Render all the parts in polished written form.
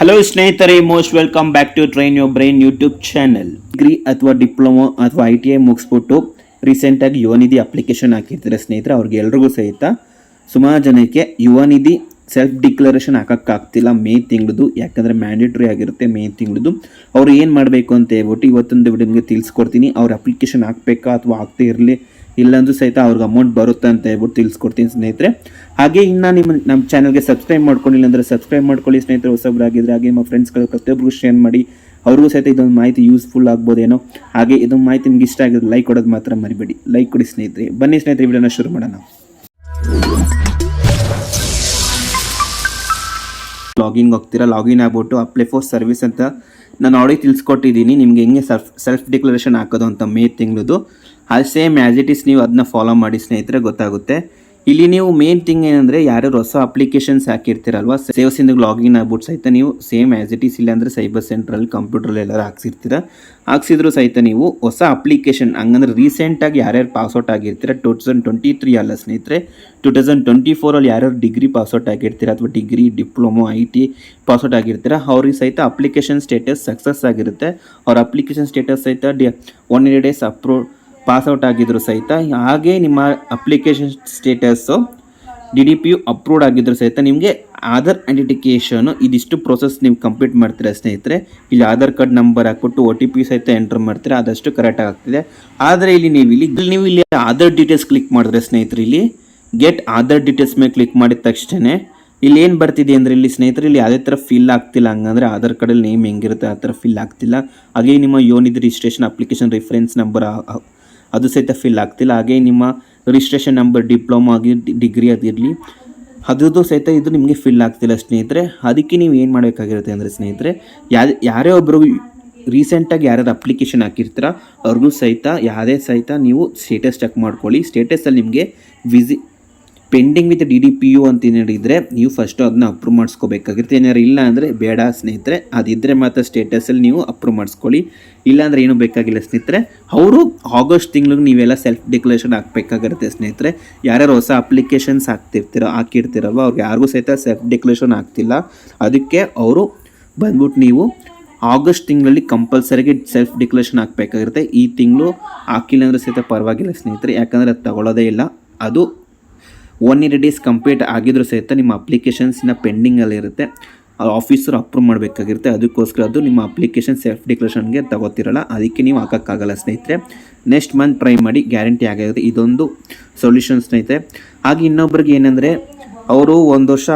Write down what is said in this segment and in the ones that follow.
Hello ಸ್ನೇಹಿತರೆ, most welcome back to train your brain YouTube channel. Degree ಅಥವಾ diploma ಅಥವಾ ITI ಮುಗಿಸ್ಬಿಟ್ಟು ರೀಸೆಂಟಾಗಿ ಯುವ ನಿಧಿ ಅಪ್ಲಿಕೇಶನ್ ಹಾಕಿರ್ತಾರೆ ಸ್ನೇಹಿತರೆ. ಅವ್ರಿಗೆ ಎಲ್ರಿಗೂ ಸಹಿತ ಸುಮಾರು ಜನಕ್ಕೆ ಯುವ ನಿಧಿ ಸೆಲ್ಫ್ ಡಿಕ್ಲರೇಷನ್ ಹಾಕೋಕ್ಕಾಗ್ತಿಲ್ಲ ಮೇ ತಿಂಗಳದು, ಯಾಕಂದರೆ ಮ್ಯಾಂಡೇಟ್ರಿ ಆಗಿರುತ್ತೆ ಮೇ ತಿಂಗಳದು. ಅವ್ರು ಏನು ಮಾಡಬೇಕು ಅಂತ ಹೇಳ್ಬಿಟ್ಟು ಇವತ್ತೊಂದು ವಿಡಿಯೋ ನಿಮಗೆ ತಿಳಿಸ್ಕೊಡ್ತೀನಿ. ಅವ್ರ ಅಪ್ಲಿಕೇಶನ್ ಹಾಕಬೇಕಾ ಅಥವಾ ಆಗ್ತಾ ಇರಲಿ ಇಲ್ಲಾಂದ್ರೂ ಸಹಿತ ಅವ್ರಿಗೆ ಅಮೌಂಟ್ ಬರುತ್ತೆ ಅಂತ ಹೇಳ್ಬಿಟ್ಟು ತಿಳಿಸ್ಕೊಡ್ತೀನಿ ಸ್ನೇಹಿತರೆ. ಹಾಗೆ ಇನ್ನು ನಮ್ಮ ಚಾನಲ್ಗೆ ಸಬ್ಸ್ಕ್ರೈಬ್ ಮಾಡ್ಕೊಂಡಿಲ್ಲ ಅಂದರೆ ಸಬ್ಸ್ಕ್ರೈಬ್ ಮಾಡ್ಕೊಳ್ಳಿ ಸ್ನೇಹಿತರೆ, ಹೊಸಬ್ರಾಗಿದ್ದರೆ. ಹಾಗೆ ನಿಮ್ಮ ಫ್ರೆಂಡ್ಸ್ಗಳು ಪ್ರತಿಯೊಬ್ಬರಿಗೂ ಶೇರ್ ಮಾಡಿ, ಅವ್ರಿಗೂ ಸಹಿತ ಇದೊಂದು ಮಾಹಿತಿ ಯೂಸ್ಫುಲ್ ಆಗ್ಬೋದೇನೋ. ಹಾಗೆ ಇದೊಂದು ಮಾಹಿತಿ ನಿಮ್ಗೆ ಇಷ್ಟ ಆಗಿದ್ರೆ ಲೈಕ್ ಕೊಡೋದು ಮಾತ್ರ ಮರಿಬೇಡಿ. ಲೈಕ್ ಕೊಡಿ ಸ್ನೇಹಿತರೆ. ಬನ್ನಿ ಸ್ನೇಹಿತರೆ, ವಿಡಿಯೋನ ಶುರು ಮಾಡೋಣ. ಲಾಗಿನ್ ಹೋಗ್ತೀರಾ, ಲಾಗಿನ್ ಆಗ್ಬಿಟ್ಟು ಅಪ್ಲೈ ಫಾರ್ ಸರ್ವಿಸ್ ಅಂತ ನಾನು ಆಲ್ರೆಡಿ ತಿಳಿಸ್ಕೊಟ್ಟಿದ್ದೀನಿ ನಿಮಗೆ ಹೆಂಗೆ ಸೆಲ್ಫ್ ಡಿಕ್ಲರೇಷನ್ ಹಾಕೋದು ಅಂತ ಮೇ ತಿಂಗಳದು. ಅದು ಸೇಮ್ ಆ್ಯಸ್ ಇಟ್ ಈಸ್ ನೀವು ಅದನ್ನ ಫಾಲೋ ಮಾಡಿ ಸ್ನೇಹಿತರೆ, ಗೊತ್ತಾಗುತ್ತೆ. ಇಲ್ಲಿ ನೀವು ಮೇನ್ ಥಿಂಗ್ ಏನಂದರೆ ಯಾರ್ಯಾರು ಹೊಸ ಅಪ್ಲಿಕೇಶನ್ಸ್ ಹಾಕಿರ್ತೀರಲ್ವ, ಸೇವ್ಸಿಂದ ಲಾಗಿನ್ ಆಗ್ಬಿಟ್ಟು ಸಹಿತ ನೀವು ಸೇಮ್ ಆ್ಯಸ್ ಇಟ್ ಈಸ್ ಇಲ್ಲಾಂದರೆ ಸೈಬರ್ ಸೆಂಟ್ರಲ್ಲಿ ಕಂಪ್ಯೂಟ್ರಲ್ಲಿ ಎಲ್ಲರೂ ಹಾಕ್ಸಿದ್ರು ಸಹಿತ ನೀವು ಹೊಸ ಅಪ್ಲಿಕೇಶನ್ ಹಂಗಂದ್ರೆ ರೀಸೆಂಟಾಗಿ ಯಾರ್ಯಾರು ಪಾಸ್ಔಟ್ ಆಗಿರ್ತೀರ 2023 ಅಲ್ಲ ಸ್ನೇಹಿತರೆ, 2024 ಯಾರ್ಯಾರು ಡಿಗ್ರಿ ಪಾಸ್ಔಟ್ ಆಗಿರ್ತೀರ ಅಥವಾ ಡಿಗ್ರಿ ಡಿಪ್ಲೊಮೊ IT ಪಾಸ್ಔಟ್ ಆಗಿರ್ತೀರ ಅವ್ರಿಗೆ ಸಹಿತ ಅಪ್ಲಿಕೇಶನ್ ಸ್ಟೇಟಸ್ ಸಕ್ಸಸ್ ಆಗಿರುತ್ತೆ. ಅವ್ರ ಅಪ್ಲಿಕೇಶನ್ ಸ್ಟೇಟಸ್ ಸಹಿತ 180 days ಪಾಸ್ಔಟ್ ಆಗಿದ್ರು ಸಹಿತ, ಹಾಗೆ ನಿಮ್ಮ ಅಪ್ಲಿಕೇಶನ್ ಸ್ಟೇಟಸ್ಸು DDPU ಅಪ್ರೂವ್ಡ್ ಆಗಿದ್ರು ಸಹಿತ ನಿಮಗೆ ಆಧಾರ್ ಐಡೆಂಟಿಫಿಕೇಷನು ಇದಿಷ್ಟು ಪ್ರೋಸೆಸ್ ನೀವು ಕಂಪ್ಲೀಟ್ ಮಾಡ್ತೀರಾ ಸ್ನೇಹಿತರೆ. ಇಲ್ಲಿ ಆಧಾರ್ ಕಾರ್ಡ್ ನಂಬರ್ ಹಾಕ್ಬಿಟ್ಟು OTP ಸಹಿತ ಎಂಟರ್ ಮಾಡ್ತೀರಾ, ಅದಷ್ಟು ಕರೆಕ್ಟಾಗಿ ಆಗ್ತಿದೆ. ಆದರೆ ನೀವು ಇಲ್ಲಿ ಆಧಾರ್ ಡೀಟೇಲ್ಸ್ ಕ್ಲಿಕ್ ಮಾಡಿದ್ರೆ ಸ್ನೇಹಿತರೆ, ಇಲ್ಲಿ ಗೆಟ್ ಆಧಾರ್ ಡೀಟೇಲ್ಸ್ ಮೇಲೆ ಕ್ಲಿಕ್ ಮಾಡಿದ ತಕ್ಷಣ ಇಲ್ಲಿ ಏನು ಬರ್ತಿದೆ ಅಂದರೆ ಇಲ್ಲಿ ಸ್ನೇಹಿತರೆ ಇಲ್ಲಿ ಯಾವುದೇ ಥರ ಫಿಲ್ ಆಗ್ತಿಲ್ಲ. ಹಂಗಂದರೆ ಆಧಾರ್ ಕಾರ್ಡಲ್ಲಿ ನೇಮ್ ಹೆಂಗಿರುತ್ತೆ ಆ ಥರ ಫಿಲ್ ಆಗ್ತಿಲ್ಲ. ಹಾಗೆ ನಿಮ್ಮ ಯೋನಿಧಿ ರಿಜಿಸ್ಟ್ರೇಷನ್ ಅಪ್ಲಿಕೇಶನ್ ರೆಫರೆನ್ಸ್ ನಂಬರ್ ಅದು ಸಹಿತ ಫಿಲ್ ಆಗ್ತಿಲ್ಲ. ಹಾಗೆ ನಿಮ್ಮ ರಿಜಿಸ್ಟ್ರೇಷನ್ ನಂಬರ್ ಡಿಪ್ಲೊಮೊ ಆಗಿ ಡಿಗ್ರಿ ಆಗಿರಲಿ ಅದ್ರದ್ದು ಸಹಿತ ಇದು ನಿಮಗೆ ಫಿಲ್ ಆಗ್ತಿಲ್ಲ ಸ್ನೇಹಿತರೆ. ಅದಕ್ಕೆ ನೀವು ಏನು ಮಾಡಬೇಕಾಗಿರುತ್ತೆ ಅಂದರೆ ಸ್ನೇಹಿತರೆ, ಯಾರೇ ಒಬ್ಬರು ರೀಸೆಂಟಾಗಿ ಯಾರ್ಯಾರು ಅಪ್ಲಿಕೇಶನ್ ಹಾಕಿರ್ತೀರ ಅವ್ರಿಗೂ ಸಹಿತ ಯಾವುದೇ ಸಹಿತ ನೀವು ಸ್ಟೇಟಸ್ ಚೆಕ್ ಮಾಡ್ಕೊಳ್ಳಿ. ಸ್ಟೇಟಸಲ್ಲಿ ನಿಮಗೆ ಪೆಂಡಿಂಗ್ ವಿತ್ DDPU ಅಂತ ಏನಿದ್ರೆ ನೀವು ಫಸ್ಟು ಅದನ್ನ ಅಪ್ರೂವ್ ಮಾಡಿಸ್ಕೋಬೇಕಾಗಿರುತ್ತೆ. ಏನಾದ್ರು ಇಲ್ಲ ಅಂದರೆ ಬೇಡ ಸ್ನೇಹಿತರೆ, ಅದಿದ್ದರೆ ಮಾತ್ರ ಸ್ಟೇಟಸಲ್ಲಿ ನೀವು ಅಪ್ರೂವ್ ಮಾಡಿಸ್ಕೊಳ್ಳಿ. ಇಲ್ಲಾಂದರೆ ಏನೂ ಬೇಕಾಗಿಲ್ಲ ಸ್ನೇಹಿತರೆ. ಅವರು ಆಗಸ್ಟ್ ತಿಂಗಳಿಗೆ ನೀವೆಲ್ಲ ಸೆಲ್ಫ್ ಡಿಕ್ಲರೇಷನ್ ಹಾಕಬೇಕಾಗಿರುತ್ತೆ ಸ್ನೇಹಿತರೆ. ಯಾರ್ಯಾರು ಹೊಸ ಅಪ್ಲಿಕೇಶನ್ಸ್ ಹಾಕಿರ್ತೀರಲ್ವ ಅವ್ರಿಗೆ ಯಾರಿಗೂ ಸಹಿತ ಸೆಲ್ಫ್ ಡಿಕ್ಲರೇಷನ್ ಆಗ್ತಿಲ್ಲ. ಅದಕ್ಕೆ ಅವರು ಬಂದ್ಬಿಟ್ಟು ನೀವು ಆಗಸ್ಟ್ ತಿಂಗಳಲ್ಲಿ ಕಂಪಲ್ಸರಿಗೆ ಸೆಲ್ಫ್ ಡಿಕ್ಲರೇಷನ್ ಹಾಕಬೇಕಾಗಿರುತ್ತೆ. ಈ ತಿಂಗಳು ಹಾಕಿಲ್ಲ ಅಂದರೆ ಸಹಿತ ಪರವಾಗಿಲ್ಲ ಸ್ನೇಹಿತರೆ, ಯಾಕಂದರೆ ಅದು ತಗೊಳ್ಳೋದೇ ಇಲ್ಲ. ಅದು 180 days ಕಂಪ್ಲೀಟ್ ಆಗಿದ್ರೂ ಸಹಿತ ನಿಮ್ಮ ಅಪ್ಲಿಕೇಶನ್ಸಿನ ಪೆಂಡಿಂಗಲ್ಲಿ ಇರುತ್ತೆ, ಆಫೀಸರ್ ಅಪ್ರೂವ್ ಮಾಡಬೇಕಾಗಿರುತ್ತೆ. ಅದಕ್ಕೋಸ್ಕರ ಅದು ನಿಮ್ಮ ಅಪ್ಲಿಕೇಶನ್ ಸೆಲ್ಫ್ ಡಿಕ್ಲರೇಷನ್ಗೆ ತಗೋತಿರಲ್ಲ, ಅದಕ್ಕೆ ನೀವು ಹಾಕೋಕ್ಕಾಗಲ್ಲ ಸ್ನೇಹಿತರೆ. ನೆಕ್ಸ್ಟ್ ಮಂತ್ ಟ್ರೈ ಮಾಡಿ, ಗ್ಯಾರಂಟಿ ಆಗಿರುತ್ತೆ. ಇದೊಂದು ಸೊಲ್ಯೂಷನ್ ಸ್ನೇಹಿತರೆ. ಹಾಗೆ ಇನ್ನೊಬ್ರಿಗೆ ಏನಂದರೆ ಅವರು ಒಂದು ವರ್ಷ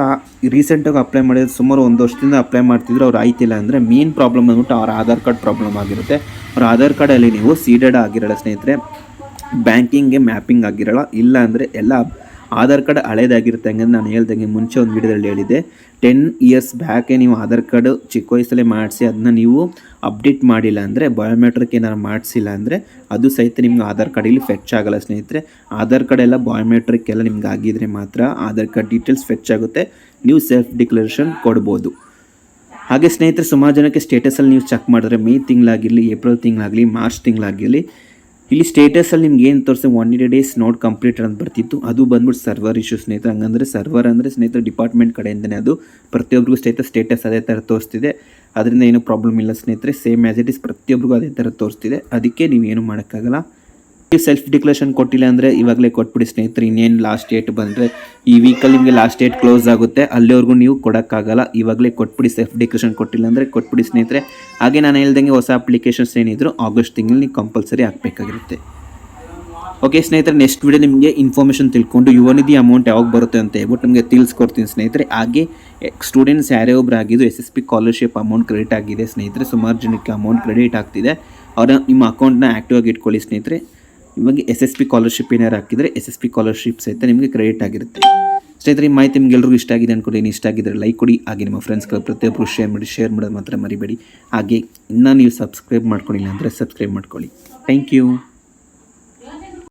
ರೀಸೆಂಟಾಗಿ ಅಪ್ಲೈ ಮಾಡಿದ್ರು, ಸುಮಾರು 1 ವರ್ಷದಿಂದ ಅಪ್ಲೈ ಮಾಡ್ತಿದ್ರು, ಅವ್ರು ಆಯ್ತಿಲ್ಲ ಅಂದರೆ ಮೇನ್ ಪ್ರಾಬ್ಲಮ್ ಅಂದ್ಬಿಟ್ಟು ಅವ್ರ ಆಧಾರ್ ಕಾರ್ಡ್ ಪ್ರಾಬ್ಲಮ್ ಆಗಿರುತ್ತೆ. ಅವ್ರ ಆಧಾರ್ ಕಾರ್ಡಲ್ಲಿ ನೀವು ಸೀಡೆಡ್ ಆಗಿರಲ್ಲ ಸ್ನೇಹಿತರೆ, ಬ್ಯಾಂಕಿಂಗ್ಗೆ ಮ್ಯಾಪಿಂಗ್ ಆಗಿರಲ್ಲ. ಇಲ್ಲ ಅಂದರೆ ಎಲ್ಲ ಆಧಾರ್ ಕಾರ್ಡ್ ಹಳೇದಾಗಿರುತ್ತೆ. ಹಂಗಂದ್ರೆ ನಾನು ಹೇಳ್ದಂಗೆ ಮುಂಚೆ ಒಂದು ವಿಡಿಯೋದಲ್ಲಿ ಹೇಳಿದೆ, 10 years ಬ್ಯಾಕೆ ನೀವು ಆಧಾರ್ ಕಾರ್ಡು ಚಿಕ್ಕ ವಯಸ್ಸಲ್ಲೇ ಮಾಡಿಸಿ ಅದನ್ನ ನೀವು ಅಪ್ಡೇಟ್ ಮಾಡಿಲ್ಲ ಅಂದರೆ, ಬಯೋಮೆಟ್ರಿಕ್ ಏನಾರು ಮಾಡಿಸಿಲ್ಲ ಅಂದರೆ ಅದು ಸಹಿತ ನಿಮ್ಗೆ ಆಧಾರ್ ಕಾರ್ಡಲ್ಲಿ ಫೆಚ್ ಆಗಲ್ಲ ಸ್ನೇಹಿತರೆ. ಆಧಾರ್ ಕಾರ್ಡ್ ಎಲ್ಲ ಬಯೋಮೆಟ್ರಿಕ್ ಎಲ್ಲ ನಿಮ್ಗೆ ಆಗಿದ್ರೆ ಮಾತ್ರ ಆಧಾರ್ ಕಾರ್ಡ್ ಡೀಟೇಲ್ಸ್ ಫೆಚ್ ಆಗುತ್ತೆ, ನೀವು ಸೆಲ್ಫ್ ಡಿಕ್ಲರೇಷನ್ ಕೊಡ್ಬೋದು. ಹಾಗೆ ಸ್ನೇಹಿತರೆ, ಸುಮಾರು ಜನಕ್ಕೆ ಸ್ಟೇಟಸಲ್ಲಿ ನೀವು ಚೆಕ್ ಮಾಡಿದ್ರೆ ಮೇ ತಿಂಗಳಾಗಿರಲಿ, ಏಪ್ರಿಲ್ ತಿಂಗಳಾಗಿರಲಿ, ಮಾರ್ಚ್ ತಿಂಗಳಾಗಿರಲಿ, ಇಲ್ಲಿ ಸ್ಟೇಟಸಲ್ಲಿ ನಿಮ್ಗೆ ಏನು ತೋರಿಸಿ 180 days ನೋಟ್ ಕಂಪ್ಲೀಟ್ ಅಂತ ಬರ್ತಿತ್ತು, ಅದು ಬಂದ್ಬಿಟ್ಟು ಸರ್ವರ್ ಇಶ್ಯೂ ಸ್ನೇಹಿತರೆ. ಹಂಗಂದರೆ ಸರ್ವರ್ ಅಂದರೆ ಸ್ನೇಹಿತರೆ ಡಿಪಾರ್ಟ್ಮೆಂಟ್ ಕಡೆಯಿಂದನೇ ಅದು ಪ್ರತಿಯೊಬ್ಬರಿಗೂ ಸ್ಟೇಟಸ್ ಅದೇ ಥರ ತೋರಿಸ್ತಿದೆ. ಅದರಿಂದ ಏನೂ ಪ್ರಾಬ್ಲಮ್ ಇಲ್ಲ ಸ್ನೇಹಿತರೆ, ಸೇಮ್ ಆ್ಯಸ್ ಇಟ್ ಈಸ್ ಪ್ರತಿಯೊಬ್ಬರಿಗೂ ಅದೇ ಥರ ತೋರಿಸ್ತಿದೆ. ಅದಕ್ಕೆ ನೀವೇನು ಮಾಡೋಕ್ಕಾಗಲ್ಲ. ನೀವು ಸೆಲ್ಫ್ ಡಿಕ್ಲರೇಷನ್ ಕೊಟ್ಟಿಲ್ಲ ಅಂದರೆ ಇವಾಗಲೇ ಕೊಟ್ಬಿಡಿ ಸ್ನೇಹಿತರೆ. ಇನ್ನೇನು ಲಾಸ್ಟ್ ಡೇಟ್ ಬಂದರೆ ಈ ವೀಕಲ್ಲಿ ನಿಮಗೆ ಲಾಸ್ಟ್ ಡೇಟ್ ಕ್ಲೋಸ್ ಆಗುತ್ತೆ, ಅಲ್ಲಿವರೆಗೂ ನೀವು ಕೊಡೋಕ್ಕಾಗಲ್ಲ. ಇವಾಗಲೇ ಕೊಟ್ಬಿಡಿ, ಸೆಲ್ಫ್ ಡಿಕ್ಲರೇಷನ್ ಕೊಟ್ಟಿಲ್ಲ ಅಂದರೆ ಕೊಟ್ಬಿಡಿ ಸ್ನೇಹಿತರೆ. ಹಾಗೆ ನಾನು ಹೇಳ್ದಂಗೆ ಹೊಸ ಅಪ್ಲಿಕೇಶನ್ಸ್ ಏನಿದ್ರು ಆಗಸ್ಟ್ ತಿಂಗಳಲ್ಲಿ ನೀವು ಕಂಪಲ್ಸರಿ ಹಾಕಬೇಕಾಗಿರುತ್ತೆ. ಓಕೆ ಸ್ನೇಹಿತರೆ, ನೆಕ್ಸ್ಟ್ ವಿಡಿಯೋ ನಿಮಗೆ ಇನ್ಫಾರ್ಮೇಷನ್ ತಿಳ್ಕೊಂಡು ಯುವ ನಿಧಿ ಅಮೌಂಟ್ ಯಾವಾಗ ಬರುತ್ತೆ ಅಂತ ಹೇಳ್ಬಿಟ್ಟು ನಿಮಗೆ ತಿಳಿಸ್ಕೊಡ್ತೀನಿ ಸ್ನೇಹಿತರೆ. ಹಾಗೆ ಸ್ಟೂಡೆಂಟ್ಸ್ ಯಾರೇ ಒಬ್ಬರು ಆಗಿದ್ದು SSP ಸ್ಕಾಲರ್ಶಿಪ್ ಅಮೌಂಟ್ ಕ್ರೆಡಿಟ್ ಆಗಿದೆ ಸ್ನೇಹಿತರೆ. ಸುಮಾರು ಜನಕ್ಕೆ ಅಮೌಂಟ್ ಕ್ರೆಡಿಟ್ ಆಗ್ತಿದೆ, ಅವರ ನಿಮ್ಮ ಅಕೌಂಟ್ನ ಆ್ಯಕ್ಟಿವ್ ಆಗಿ ಇಟ್ಕೊಳ್ಳಿ ಸ್ನೇಹಿತರೆ. ಇವಾಗ SSP ಸ್ಕಾಲರ್ಶಿಪ್ ಏನಾರು ಹಾಕಿದರೆ SSP ಸ್ಕಾಲರ್ಶಿಪ್ ಸಹಿತ ನಿಮಗೆ ಕ್ರೆಡಿಟ್ ಆಗಿರುತ್ತೆ ಸ್ನೇಹಿತರೆ. ಈ ಮಾಹಿತಿ ನಿಮ್ಗೆಲ್ರಿಗೂ ಇಷ್ಟ ಆಗಿದೆ ಅನ್ಕೊಂಡು, ಇಷ್ಟ ಆಗಿದ್ದರೆ ಲೈಕ್ ಕೊಡಿ. ಹಾಗೆ ನಿಮ್ಮ ಫ್ರೆಂಡ್ಸ್ಗಳು ಪ್ರತಿಯೊಬ್ಬರು ಶೇರ್ ಮಾಡೋದು ಮಾತ್ರ ಮರಿಬೇಡಿ. ಹಾಗೆ ಇನ್ನೂ ನೀವು ಸಬ್ಸ್ಕ್ರೈಬ್ ಮಾಡ್ಕೊಳ್ಳಿಲ್ಲ ಅಂದರೆ ಸಬ್ಸ್ಕ್ರೈಬ್ ಮಾಡ್ಕೊಳ್ಳಿ. Thank you.